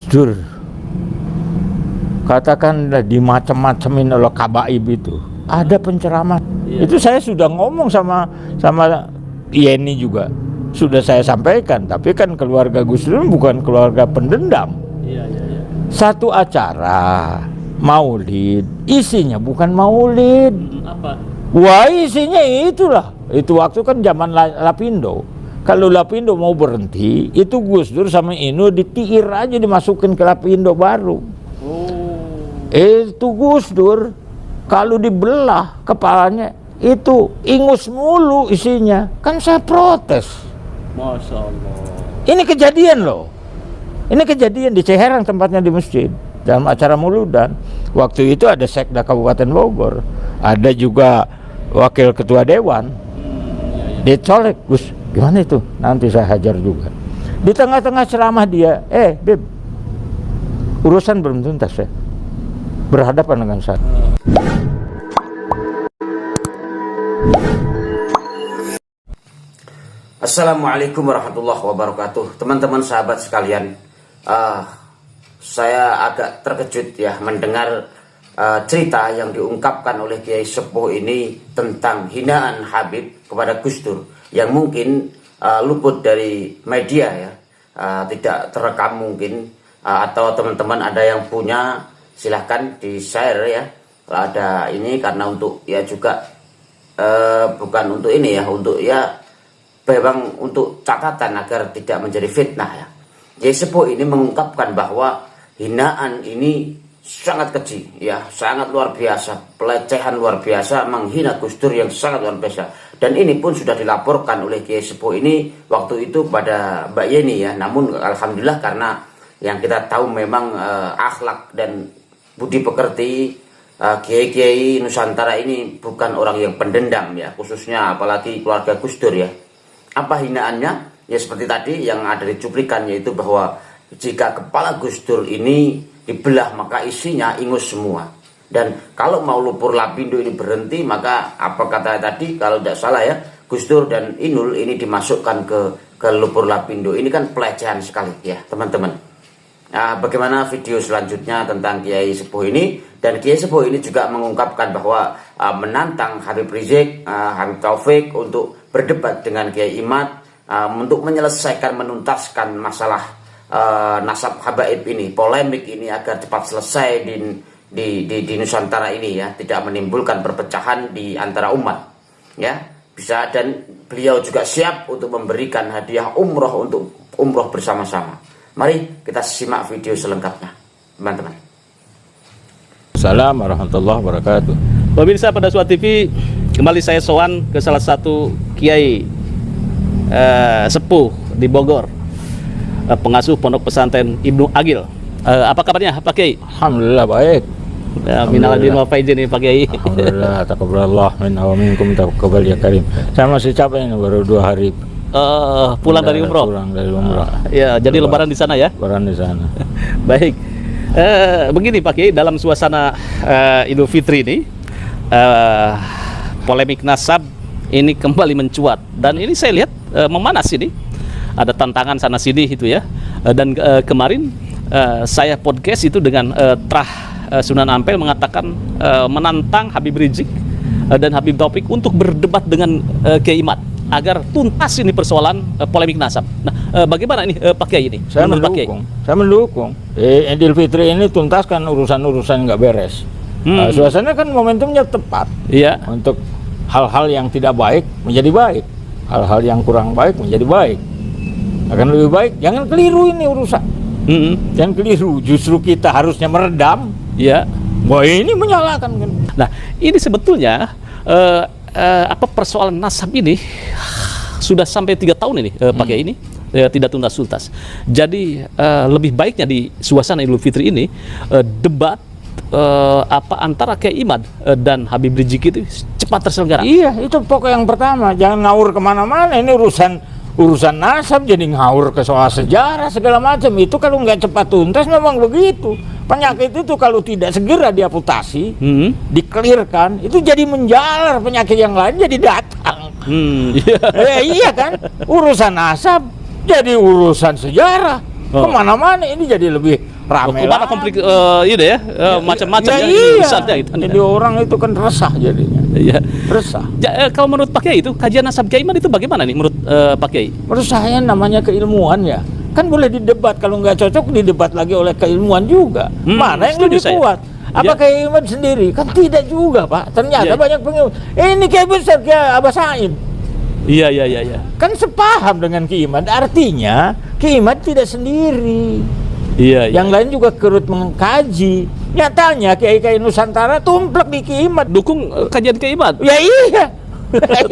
Dur, katakanlah dimacam-macamin oleh Kabaib itu, ada penceramah. Itu saya sudah ngomong sama Yeni juga, sudah saya sampaikan. Tapi kan keluarga Gus Dur bukan keluarga pendendam. Satu acara maulid, isinya bukan maulid. Apa? Wah, isinya itulah. Itu waktu kan zaman Lapindo. Kalau Lapindo mau berhenti, itu Gus Dur sama Inul ditiir aja, dimasukin ke Lapindo baru. Itu Gus Dur, kalau dibelah kepalanya, itu ingus mulu isinya. Kan saya protes. Masya Allah. Ini kejadian loh. Ini kejadian di Ciherang, tempatnya di masjid, dalam acara muludan. Waktu itu ada Sekda Kabupaten Bogor, ada juga wakil ketua dewan. Dicolek, Gus, gimana itu? Nanti saya hajar juga. Di tengah-tengah ceramah dia, Beb, urusan belum tuntas ya, berhadapan dengan saya. Assalamualaikum warahmatullahi wabarakatuh. Teman-teman sahabat sekalian, saya agak terkejut ya mendengar cerita yang diungkapkan oleh Kiai Sepuh ini tentang hinaan Habib kepada Gus Dur yang mungkin luput dari media ya, tidak terekam mungkin, atau teman-teman ada yang punya silahkan di share ya. Ada ini karena untuk ya juga bukan untuk ini ya, untuk ya memang untuk catatan agar tidak menjadi fitnah ya. Kiai Sepuh ini mengungkapkan bahwa hinaan ini sangat keji ya, sangat luar biasa, pelecehan luar biasa, menghina Gus Dur yang sangat luar biasa. Dan ini pun sudah dilaporkan oleh Kiai Sepuh ini waktu itu pada Mbak Yeni ya. Namun alhamdulillah karena yang kita tahu memang akhlak dan budi pekerti kiai-kiai Nusantara ini bukan orang yang pendendam ya, khususnya apalagi keluarga Gus Dur ya. Apa hinaannya? Ya seperti tadi yang ada di cuplikan, yaitu bahwa jika kepala Gus Dur ini dibelah maka isinya ingus semua. Dan kalau mau Lupur Lapindo ini berhenti, maka apa kata tadi kalau tidak salah ya, Gus Dur dan Inul ini dimasukkan ke Lupur Lapindo. Ini kan pelecehan sekali ya teman-teman. Nah, bagaimana video selanjutnya tentang Kiai Sepuh ini? Dan Kiai Sepuh ini juga mengungkapkan bahwa menantang Habib Rizik, Habib Taufik untuk berdebat dengan Kiai Imad untuk menyelesaikan, menuntaskan masalah nasab habaib ini, polemik ini agar cepat selesai di Nusantara ini ya, tidak menimbulkan perpecahan di antara umat ya. Bisa, dan beliau juga siap untuk memberikan hadiah umroh untuk umroh bersama-sama. Mari kita simak video selengkapnya teman-teman. Assalamualaikum warahmatullahi wabarakatuh. Pemirsa Pada Suat TV, kembali saya sowan ke salah satu kiai sepuh di Bogor, pengasuh Pondok Pesantren Ibnu Agil. Apa kabarnya Pak Kiai? Alhamdulillah baik. Minal aidin wal faizin nih Pak Kiai. Alhamdulillah, taqabbalallah minna wa minkum taqabbal ya karim. Saya masih capek ini, baru 2 hari pulang dari umroh. Pulang dari umroh. Ya, jadi lebaran di sana ya? Lebaran di sana. Baik. Begini Pak Kiai, dalam suasana Idul Fitri ini, polemik nasab ini kembali mencuat, dan ini saya lihat memanas ini, ada tantangan sana sini itu ya. Dan kemarin saya podcast itu dengan Trah Sunan Ampel mengatakan menantang Habib Rizik dan Habib Taufik untuk berdebat dengan Kiai Imad agar tuntas ini persoalan polemik nasab. Nah, bagaimana ini Pak Kiai ini? Saya mendukung. Saya mendukung. Idul Fitri ini tuntaskan urusan-urusan nggak beres. Suasana kan momentumnya tepat. Iya. Untuk hal-hal yang tidak baik menjadi baik, hal-hal yang kurang baik menjadi baik, akan lebih baik. Jangan keliru ini urusan. Jangan keliru. Justru kita harusnya meredam. Iya. Wah, ini menyalahkan kan. Nah, ini sebetulnya persoalan nasab ini sudah sampai 3 tahun ini Pak Kiai ini tidak tuntas. Jadi lebih baiknya di suasana Idul Fitri ini debat antara Kiai Imad dan Habib Rizik itu cepat terselenggara. Iya, itu pokok yang pertama. Jangan ngawur kemana-mana. Ini urusan nasab jadi ngawur ke soal sejarah segala macam. Itu kalau nggak cepat tuntas memang begitu. Penyakit itu kalau tidak segera diamputasi, dikelirkan, itu jadi menjalar, penyakit yang lain jadi datang. Iya kan? Urusan nasab jadi urusan sejarah. Kemana-mana ini jadi lebih ramai Kemana lagi. konflik ini ya, macam-macam ya, ya, ini iya. urusannya itu. Jadi orang itu kan resah jadinya. Iya. Resah. Kalau menurut Pak Kiai itu kajian nasab Kiai Imad itu bagaimana nih menurut Pak Kiai? Menurut saya namanya keilmuan ya. Kan boleh didebat, kalau nggak cocok didebat lagi oleh keilmuan juga. Mana yang setuju lebih saya. kuat? Apa Kiai Imad sendiri? Kan tidak juga, Pak. Ternyata Iya. banyak pengilmuan. Ini Kiai besar, Kiai Abah Said. Iya. Kan sepaham dengan Kiai Imad. Artinya Kiai Imad tidak sendiri. Iya. Yang lain juga kerut mengkaji. Nyatanya Kiai-Kiai Nusantara tumplek di Kiai Imad. Dukung kajian Kiai Imad. Ya iya.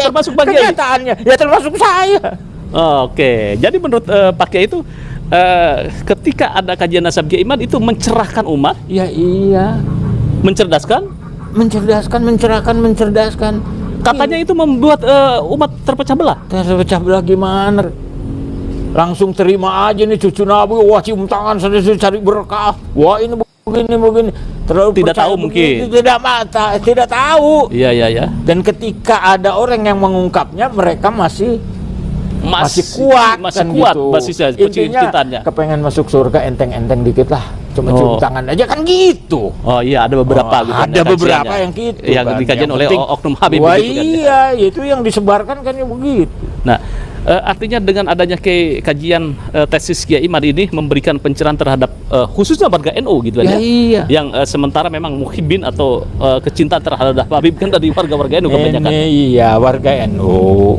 Termasuk Pak Kiai? Kenyataannya. Ya termasuk saya. Oke, jadi menurut Pak Kiai itu ketika ada kajian nasab Kiai Imad itu mencerahkan umat, Ya iya. mencerdaskan, Mencerdaskan, mencerahkan, mencerdaskan. katanya itu membuat umat terpecah belah. Terpecah belah gimana? Langsung terima aja nih cucu Nabi, wah cium tangan saja cari berkah. Wah ini begini. Terlalu Tidak percaya tahu mungkin. tidak tahu. Iya. Dan ketika ada orang yang mengungkapnya, mereka masih kuat, masih kan kuat gitu. basisnya, Intinya cintaannya. kepengen masuk surga enteng-enteng dikit lah, cuma cium tangan aja kan gitu. Oh iya, ada beberapa gitu kan, Ada beberapa kajiannya. yang gitu yang kan. dikajian Yang oleh penting, Oknum Habib wah gitu kan. iya, itu yang disebarkan kan ya begitu. Nah, artinya dengan adanya kajian tesis Kiai Imad ini memberikan pencerahan terhadap khususnya warga NU gitu kan Ya, iya. Yang sementara memang muhibbin atau kecintaan terhadap Habib kan dari warga-warga NU kebanyakan. Ini iya warga NU,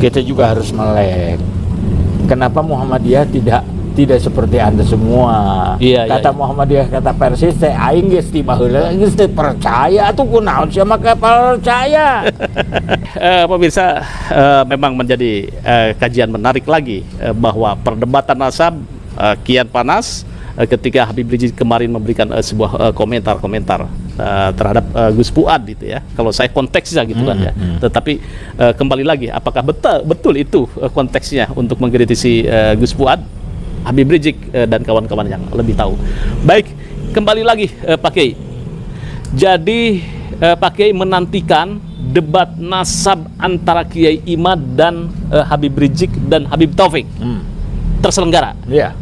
kita juga harus melek. Kenapa Muhammadiyah tidak seperti Anda semua? Iya, Kata iya. Muhammadiyah, kata Persis, teh aing geus ti baheula geus teu percaya atuh kunaon sia maka percaya. Pemirsa, memang menjadi kajian menarik lagi bahwa perdebatan nasab kian panas ketika Habib Rizik kemarin memberikan sebuah komentar terhadap Gus Fuad gitu ya. Kalau saya konteksnya gitu kan ya. Tetapi kembali lagi, apakah betul itu konteksnya untuk mengkritisi Gus Fuad? Habib Rizik dan kawan-kawan yang lebih tahu. Baik, kembali lagi Pak Kiai. Jadi Pak Kiai menantikan debat nasab antara Kiai Imad dan Habib Rizik dan Habib Taufik terselenggara. Iya.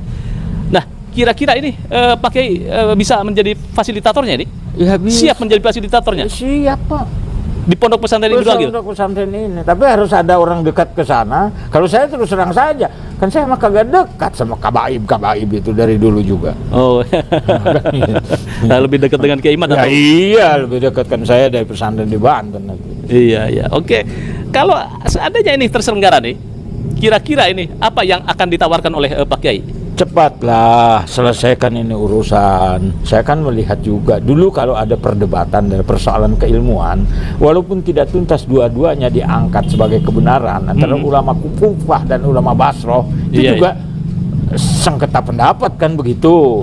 Nah, kira-kira ini Pak Kiai bisa menjadi fasilitatornya ini? Ya, bisa. Siap menjadi fasilitatornya Siap, Pak. di pondok pesantren ini juga gitu? Untuk pesantren ini, tapi harus ada orang dekat ke sana. Kalau saya terus terang saja, kan saya mah kagak dekat sama kabaib itu dari dulu juga. Oh, nah, lebih dekat dengan Kiai Imad Ya atau? iya, lebih dekat kan saya dari pesantren di Banten. Iya. Oke. Kalau seandainya ini terselenggara nih, kira-kira ini apa yang akan ditawarkan oleh Pak Kiai? Cepatlah selesaikan ini urusan. Saya kan melihat juga dulu kalau ada perdebatan dari persoalan keilmuan, walaupun tidak tuntas dua-duanya diangkat sebagai kebenaran antara ulama Kufah dan ulama Basroh, itu Iya, juga sengketa pendapat kan begitu.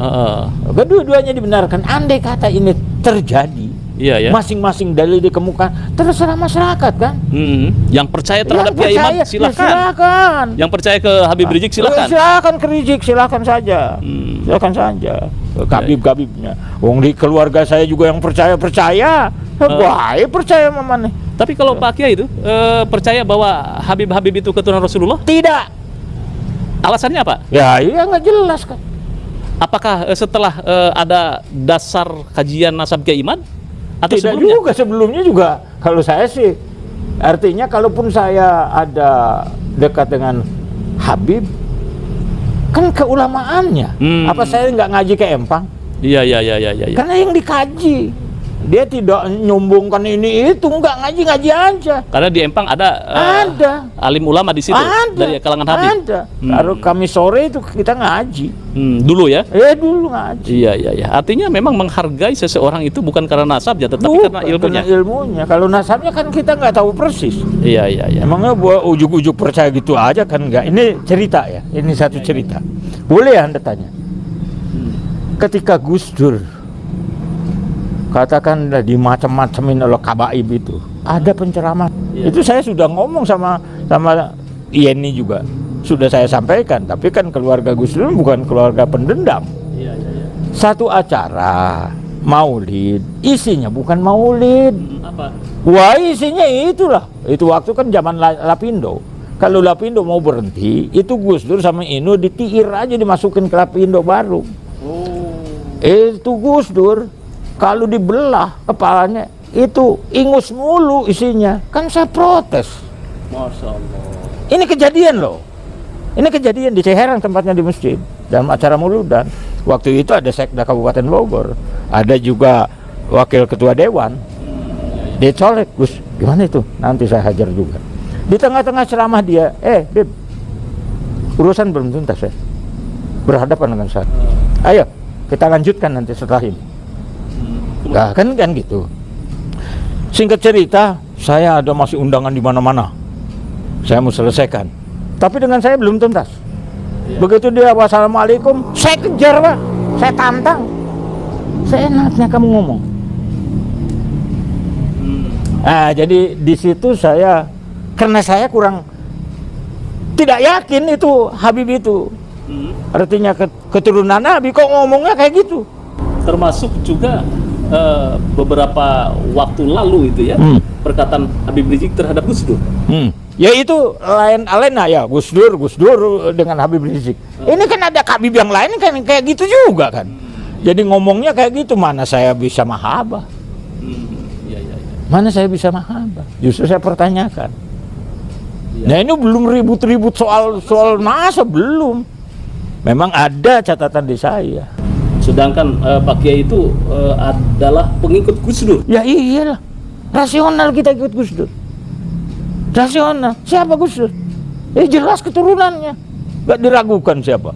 Kedua-duanya dibenarkan. Andai kata ini terjadi, Iya ya. masing-masing dalil dikemukakan, terserah masyarakat kan. Yang percaya terhadap Yang Kiai Imad percaya, silakan. ya silakan. Yang percaya ke Habib Rizik silakan. Silakan ke Rizik, silakan saja. Silakan saja. Kabib-kabibnya. Wong di keluarga saya juga yang percaya. Baik percaya sama mana? Tapi kalau Pak Kiai itu percaya bahwa Habib itu keturunan Rasulullah, Tidak. alasannya apa? Ya iya nggak jelas kan. Apakah setelah ada dasar kajian nasab Kiai Imad atau Tidak sebelumnya? juga, sebelumnya juga. Kalau saya sih, artinya kalaupun saya ada dekat dengan Habib, kan keulamaannya. Apa saya nggak ngaji ke Empang? Iya. Karena yang dikaji. Dia tidak nyombongkan ini itu, nggak ngaji aja. Karena di Empang ada alim ulama di situ dari kalangan Habib. Ada. Kalau kami sore itu kita ngaji. Dulu ya. Dulu ngaji. Iya. Artinya memang menghargai seseorang itu bukan karena nasabnya, tetapi karena ilmunya. Karena ilmunya. Kalau nasabnya kan kita nggak tahu persis. Iya. Emangnya buat ujuk-ujuk percaya gitu aja kan nggak? Ini cerita ya. Ini satu cerita. Boleh ya Anda tanya? Ketika Gus Dur katakan di macam-macamin oleh kabaib itu, ada penceramah. Itu saya sudah ngomong sama Yeni juga. Sudah saya sampaikan, tapi kan keluarga Gus Dur bukan keluarga pendendam. Satu acara maulid, isinya bukan maulid. Apa? Wah, isinya itulah. Itu waktu kan zaman Lapindo. Kalau Lapindo mau berhenti, itu Gus Dur sama Inu ditiir aja dimasukin ke Lapindo baru. Itu Gus Dur kalau dibelah kepalanya itu ingus mulu isinya. Kan saya protes. Masya Allah. Ini kejadian loh. Ini kejadian di Ciherang tempatnya di masjid dalam acara Mauludan. Waktu itu ada Sekda Kabupaten Bogor, ada juga wakil ketua dewan. Dia colek, Gus, gimana itu? Nanti saya hajar juga. Di tengah-tengah ceramah dia, Bib, urusan belum tuntas ya. Berhadapan dengan saya. Ayo, kita lanjutkan nanti setelah ini. Nah, kan gitu. Singkat cerita, saya ada masih undangan di mana-mana. Saya mau selesaikan. Tapi dengan saya belum tuntas. Begitu dia wassalamualaikum, saya kejar, Pak. Saya tantang. Seenaknya kamu ngomong. Nah, jadi di situ saya, karena saya kurang tidak yakin itu Habib itu. Artinya keturunan Nabi kok ngomongnya kayak gitu. Termasuk juga beberapa waktu lalu itu ya, perkataan Habib Rizik terhadap Gus Dur. Ya itu lain ya, Gus Dur dengan Habib Rizik. Ini kan ada Habib yang lain kan kayak gitu juga kan. Jadi ngomongnya kayak gitu, mana saya bisa mahabah? Mana saya bisa mahabah? Justru saya pertanyakan. Nah ini belum ribut-ribut soal NASA, belum. Memang ada catatan di saya. Sedangkan Pak Kiai itu adalah pengikut Gus Dur. Ya iyalah, rasional kita ikut Gus Dur. Rasional, siapa Gus Dur? Jelas keturunannya, gak diragukan siapa.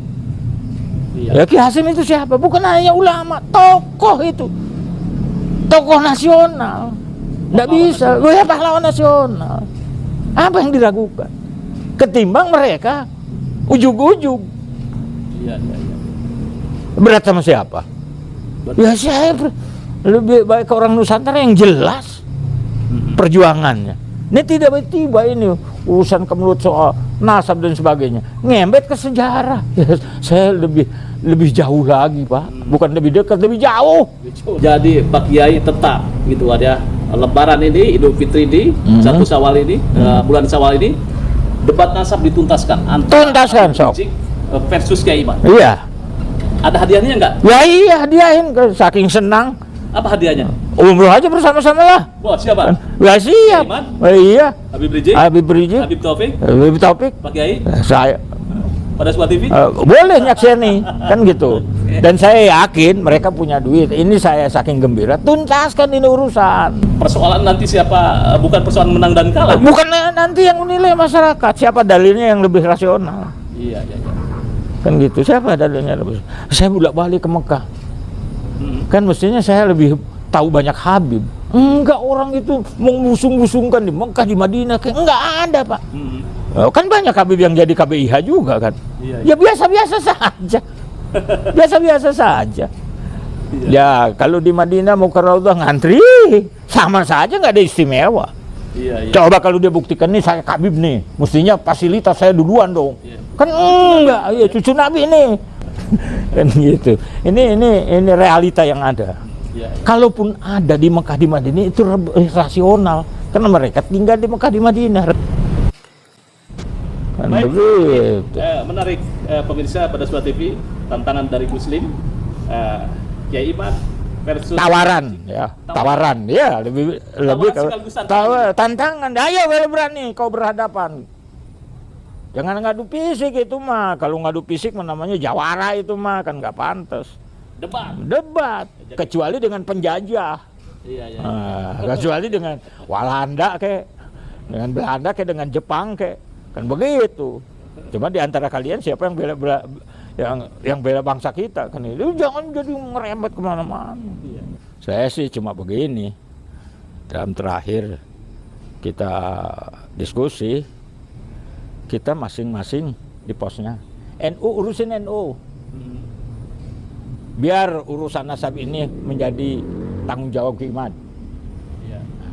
Ya Ki Hasim itu siapa? Bukan hanya ulama, tokoh itu, tokoh nasional. Nggak bisa, ya pahlawan nasional. Apa yang diragukan? Ketimbang mereka ujug-ujug. Berat sama siapa? Ya saya lebih baik orang Nusantara yang jelas perjuangannya. Ini tidak tiba-tiba ini urusan kemelut soal nasab dan sebagainya, ngembet ke sejarah. Ya, saya lebih jauh lagi, Pak. Bukan lebih dekat, lebih jauh. Jadi Pak Kiai tetap gitu ada Lebaran ini, Idul Fitri ini, 1 Syawal ini, bulan Syawal ini, debat nasab dituntaskan antara Tuntaskan, sok. Rizik versus Kiai Iman. Iya. Ada hadiahnya nggak? Ya iya, hadiahin, saking senang. Apa hadiahnya? Umroh aja bersama-sama lah. Wah, siapa? Ya siap. Iman? Iya. Habib Rizik? Habib Rizik. Habib Taufik? Habib Taufik. Pak Kiai? Saya Pada Suara TV? boleh nyakseni, kan gitu. Dan saya yakin mereka punya duit. Ini saya saking gembira, tuntaskan ini urusan. Persoalan nanti siapa, bukan persoalan menang dan kalah. Bukan nanti yang menilai masyarakat, siapa dalilnya yang lebih rasional. Iya. Kan gitu, siapa dalilnya lebih. Saya bolak-balik ke Mekah. Kan mestinya saya lebih tahu banyak Habib. Enggak, orang itu mengusung-usungkan di Mekah, di Madinah, kayak enggak ada, Pak. Kan banyak Habib yang jadi KBIH juga kan. Ya biasa-biasa saja. Biasa-biasa saja. Ya kalau di Madinah mau ke Raudhah ngantri, sama saja nggak ada istimewa. Coba kalau dia buktikan nih saya Habib nih, mestinya fasilitas saya duluan dong. Kan enggak, ya cucu Nabi nih. Kan gitu. Ini realita yang ada. Kalaupun ada di Mekah di Madinah itu rasional, karena mereka tinggal di Mekah di Madinah. Kan Baik. begitu. Menarik pemirsa pada Suara TV, tantangan dari Muslim, Kiai Iman versus Tawaran ya lebih sekaligus tantangan. Ayo berani kau berhadapan. Jangan ngadu fisik itu mah. Kalau ngadu fisik mah namanya jawara itu mah, kan nggak pantas. Debat kecuali dengan penjajah. Kecuali dengan Walanda dengan Belanda dengan Jepang kan begitu. Cuma di antara kalian siapa yang bela bangsa kita kan itu, jangan jadi ngerembet kemana-mana. Saya sih cuma begini, dalam terakhir kita diskusi, kita masing-masing di posnya. NU urusin NU, biar urusan nasab ini menjadi tanggung jawab Iman.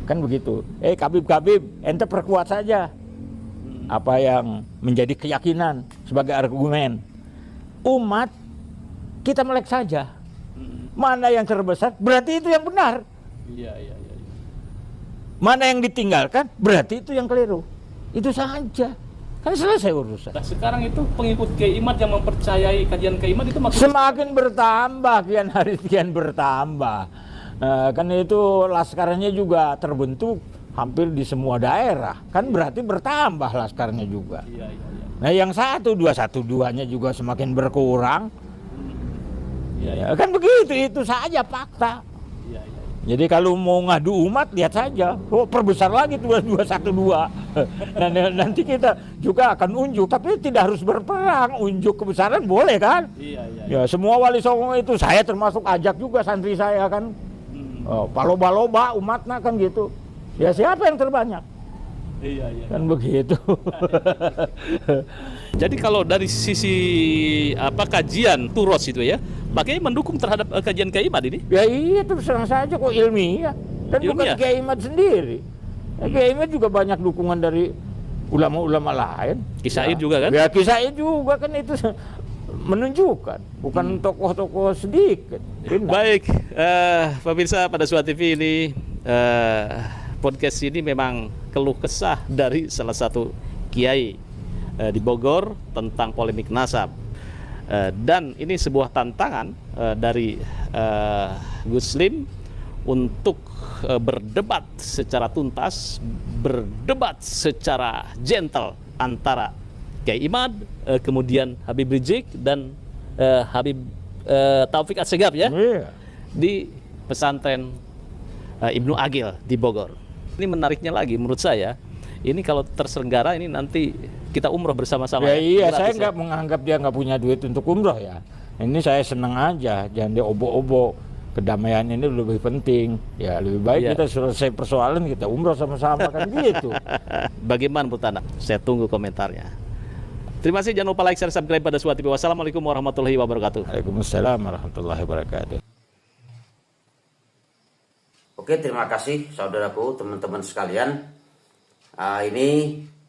Kan begitu. Kabib, ente perkuat saja apa yang menjadi keyakinan sebagai argumen. Umat kita melek saja. Mana yang terbesar, berarti itu yang benar. Mana yang ditinggalkan, berarti itu yang keliru. Itu saja. kan selesai urusan. Nah, sekarang itu pengikut Kiai Imad yang mempercayai kajian Kiai Imad itu makin Semakin bertambah, kian hari kian bertambah. Kan itu laskarnya juga terbentuk hampir di semua daerah. Kan berarti bertambah laskarnya juga. Iya. Nah yang 212-nya juga semakin berkurang. Iya. Kan begitu, itu saja fakta. Iya. Jadi kalau mau ngadu umat, lihat saja. Oh, perbesar lagi 212. Dan nanti kita juga akan unjuk, tapi tidak harus berperang. Unjuk kebesaran boleh kan? Iya. Ya, semua wali songo itu saya termasuk ajak juga santri saya kan. Oh, paloba-loba umatnya kan gitu. Ya siapa yang terbanyak? Iya. Kan begitu. Jadi kalau dari sisi kajian Turos itu ya, bagaimana mendukung terhadap kajian Kiai Imad ini? Ya iya, terus terang saja kok ilmiah. Dan bukan Ilmiah? Kiai Imad sendiri. Ya, Kiai Imad juga banyak dukungan dari ulama-ulama lain. Ki Said juga kan? Ya Ki Said juga kan, itu menunjukkan, bukan tokoh-tokoh sedikit. Baik, pemirsa pada Suara TV ini, podcast ini memang keluh kesah dari salah satu kiai di Bogor tentang polemik nasab. Dan ini sebuah tantangan dari Gus Lim untuk berdebat secara tuntas, berdebat secara gentle antara Kiai Imad, kemudian Habib Rizik dan Habib Taufik Assegaf ya, Iya. di pesantren Ibnu Agil di Bogor. Ini menariknya lagi menurut saya, ini kalau terselenggara ini nanti kita umroh bersama-sama. Ya iya, Gratis saya ya. nggak menganggap dia nggak punya duit untuk umroh ya. Ini saya senang aja, jangan diobo-obo. Kedamaian ini lebih penting. Ya lebih baik Iya. kita selesai persoalan, kita umroh sama-sama kan gitu. Bagaimana menurut Anda? Saya tunggu komentarnya. Terima kasih, jangan lupa like, share, subscribe pada Suara TV. Wassalamualaikum warahmatullahi wabarakatuh. Waalaikumsalam warahmatullahi wabarakatuh. Oke, terima kasih saudaraku, teman-teman sekalian. Ini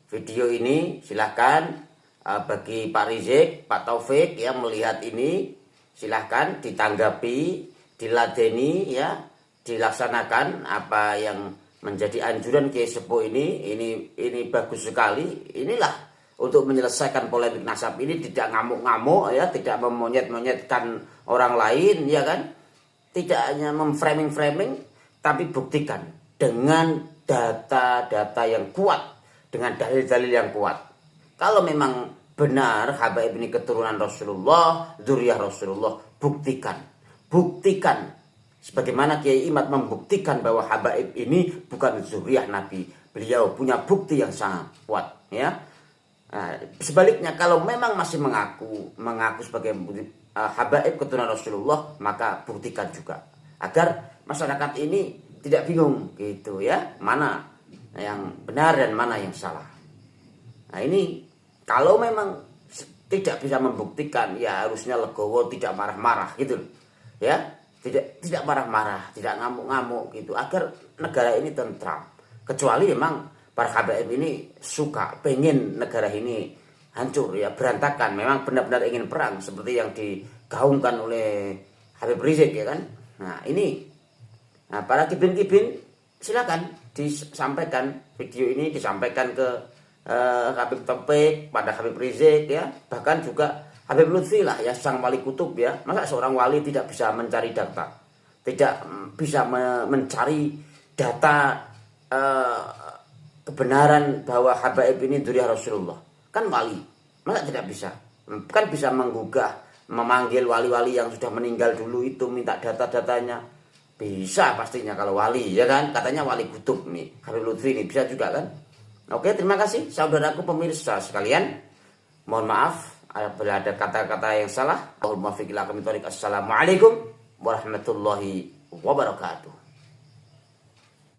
video ini silahkan bagi Pak Rizik, Pak Taufik yang melihat ini, silahkan ditanggapi, diladeni ya, dilaksanakan apa yang menjadi anjuran Kiai Sepuh ini bagus sekali. Inilah untuk menyelesaikan polemik nasab ini, tidak ngamuk-ngamuk ya, tidak memonyet-monyetkan orang lain ya kan. Tidak hanya memframing-framing, tapi buktikan dengan data-data yang kuat, dengan dalil-dalil yang kuat. Kalau memang benar Habaib ini keturunan Rasulullah, dzurriyyah Rasulullah, buktikan. Buktikan. Sebagaimana Kiai Imad membuktikan bahwa Habaib ini bukan dzurriyyah Nabi. Beliau punya bukti yang sangat kuat ya. Nah, sebaliknya kalau memang masih mengaku sebagai Habaib keturunan Rasulullah, maka buktikan juga agar masyarakat ini tidak bingung gitu ya, mana yang benar dan mana yang salah. Nah ini kalau memang tidak bisa membuktikan, ya harusnya legowo, tidak marah-marah gitu ya, tidak marah-marah, tidak ngamuk-ngamuk gitu, agar negara ini tentram. Kecuali memang para habaib ini suka, pengen negara ini hancur ya, berantakan, memang benar-benar ingin perang seperti yang digaungkan oleh Habib Rizik ya kan. Nah ini, nah para kibin-kibin silakan disampaikan video ini, disampaikan ke Habib Taufik, pada Habib Rizik ya, bahkan juga Habib Lutfi lah ya, sang wali kutub ya. Masa seorang wali tidak bisa mencari data, tidak bisa mencari data kebenaran bahwa Habaib ini dzurriyyah Rasulullah? Kan wali, masa tidak bisa? Kan bisa menggugah, memanggil wali-wali yang sudah meninggal dulu itu, minta data-datanya. Bisa pastinya kalau wali ya kan, katanya wali kutub nih Habib Lutfi ini, bisa juga kan. Oke, terima kasih saudaraku pemirsa sekalian. Mohon maaf apabila ada kata-kata yang salah. Assalamualaikum warahmatullahi wabarakatuh.